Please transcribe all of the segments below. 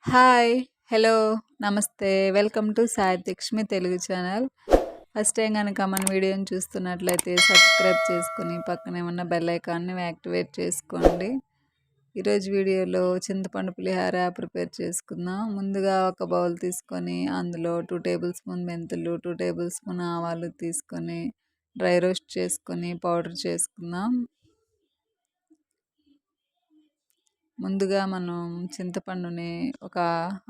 Hi! Hello! నమస్తే. Welcome to Sai థిక్షమి Telugu channel. First time గనక మన వీడియోని చూస్తున్నట్లయితే సబ్స్క్రైబ్ చేసుకొని పక్కనే ఉన్న బెల్ ఐకాన్‌ని యాక్టివేట్ చేసుకోండి. ఈరోజు వీడియోలో చింతపండు పులిహోర ప్రిపేర్ చేసుకుందాం. ముందుగా ఒక బౌల్ తీసుకొని అందులో 2 టేబుల్ స్పూన్ మెంతులు, 2 టేబుల్ స్పూన్ ఆవాలు తీసుకొని డ్రై రోస్ట్ చేసుకొని పౌడర్ చేసుకుందాం. ముందుగా మనం చింతపండుని ఒక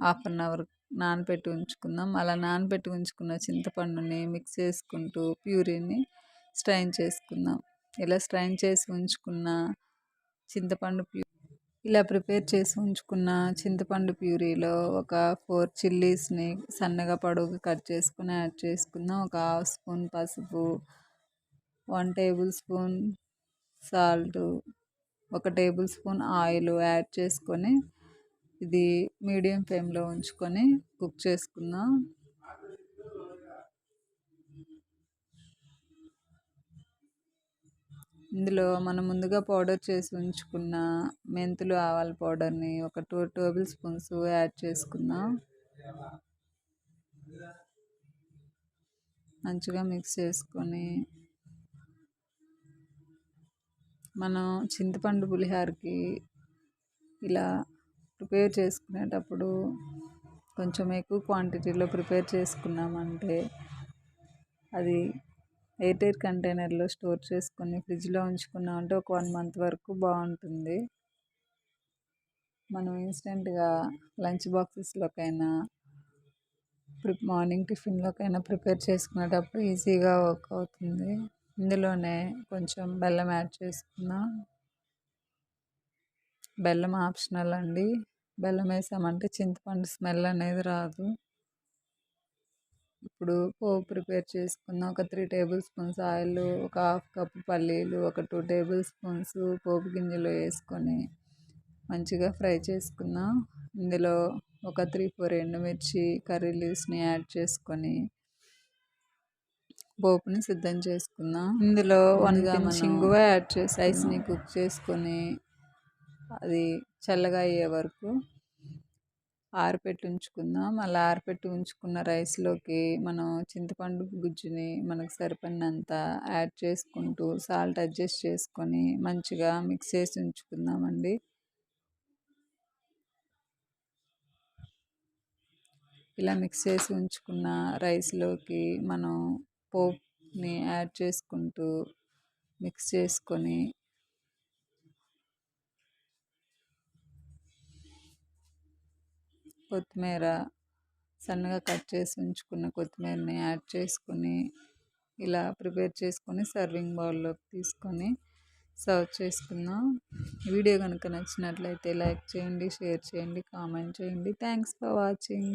హాఫ్ అన్ అవర్ నానబెట్టి ఉంచుకుందాం. అలా నానబెట్టి ఉంచుకున్న చింతపండుని మిక్స్ చేసుకుంటూ ప్యూరీని స్ట్రైన్ చేసుకుందాం. ఇలా స్ట్రైన్ చేసి ఉంచుకున్న చింతపండు ఇలా ప్రిపేర్ చేసి ఉంచుకున్న చింతపండు ప్యూరీలో ఒక 4 చిల్లీస్ని సన్నగా పొడవుగా కట్ చేసుకుని యాడ్ చేసుకుందాం. ఒక హాఫ్ స్పూన్ పసుపు, 1 table spoon salt, 1 table spoon oil add చేసుకొని ఇది మీడియం ఫ్లేమ్లో ఉంచుకొని కుక్ చేసుకుందాం. ఇందులో మనం ముందుగా పౌడర్ చేసి ఉంచుకున్న మెంతులు ఆవాల పౌడర్ని ఒక 2 టేబుల్ స్పూన్స్ యాడ్ చేసుకుందాం. మంచిగా మిక్స్ చేసుకొని మనం చింతపండు పులిహోరకి ఇలా ప్రిపేర్ చేసుకునేటప్పుడు కొంచెం ఎక్కువ క్వాంటిటీలో ప్రిపేర్ చేసుకున్నామంటే అది ఎయిర్ కంటైనర్లో స్టోర్ చేసుకొని ఫ్రిడ్జ్లో ఉంచుకున్నామంటే ఒక 1 మంత్ వరకు బాగుంటుంది. మనం ఇన్స్టెంట్గా లంచ్ బాక్సెస్లోకైనా మార్నింగ్ టిఫిన్లోకైనా ప్రిపేర్ చేసుకునేటప్పుడు ఈజీగా వర్క్ అవుతుంది. ఇందులోనే కొంచెం బెల్లం యాడ్ చేసుకుందాం. బెల్లం ఆప్షనల్ అండి. బెల్లం వేసామంటే చింతపండు స్మెల్ అనేది రాదు. ఇప్పుడు పోపు ప్రిపేర్ చేసుకుందాం. ఒక 3 టేబుల్ స్పూన్స్ ఆయిల్, ఒక హాఫ్ కప్ పల్లీలు, ఒక 2 టేబుల్ స్పూన్స్ పోపు గింజలు వేసుకొని మంచిగా ఫ్రై చేసుకుందాం. ఇందులో ఒక 3, 4 ఎండుమిర్చి కర్రీ లీవ్స్ని యాడ్ చేసుకొని పోపుని సిద్ధం చేసుకుందాం. ఇందులో 1 పిన్స్ ఇంగువ యాడ్ చేసి రైస్ని కుక్ చేసుకొని అది చల్లగా అయ్యే వరకు ఆరిపెట్టి ఉంచుకుందాం. అలా ఆరిపెట్టి ఉంచుకున్న రైస్లోకి మనం చింతపండు గుజ్జుని మనకు సరిపడినంత యాడ్ చేసుకుంటూ సాల్ట్ అడ్జస్ట్ చేసుకొని మంచిగా మిక్స్ చేసి ఉంచుకుందామండి. ఇలా మిక్స్ చేసి ఉంచుకున్న రైస్లోకి మనం పోప్ని యాడ్ చేసుకుంటూ మిక్స్ చేసుకొని కొత్తిమీర సన్నగా కట్ చేసి ఉంచుకున్న కొత్తిమీరని యాడ్ చేసుకొని ఇలా ప్రిపేర్ చేసుకొని సర్వింగ్ బౌల్లోకి తీసుకొని సర్వ్ చేసుకుందాం. వీడియో కనుక నచ్చినట్లయితే లైక్ చేయండి, షేర్ చేయండి, కామెంట్ చేయండి. Thanks for watching.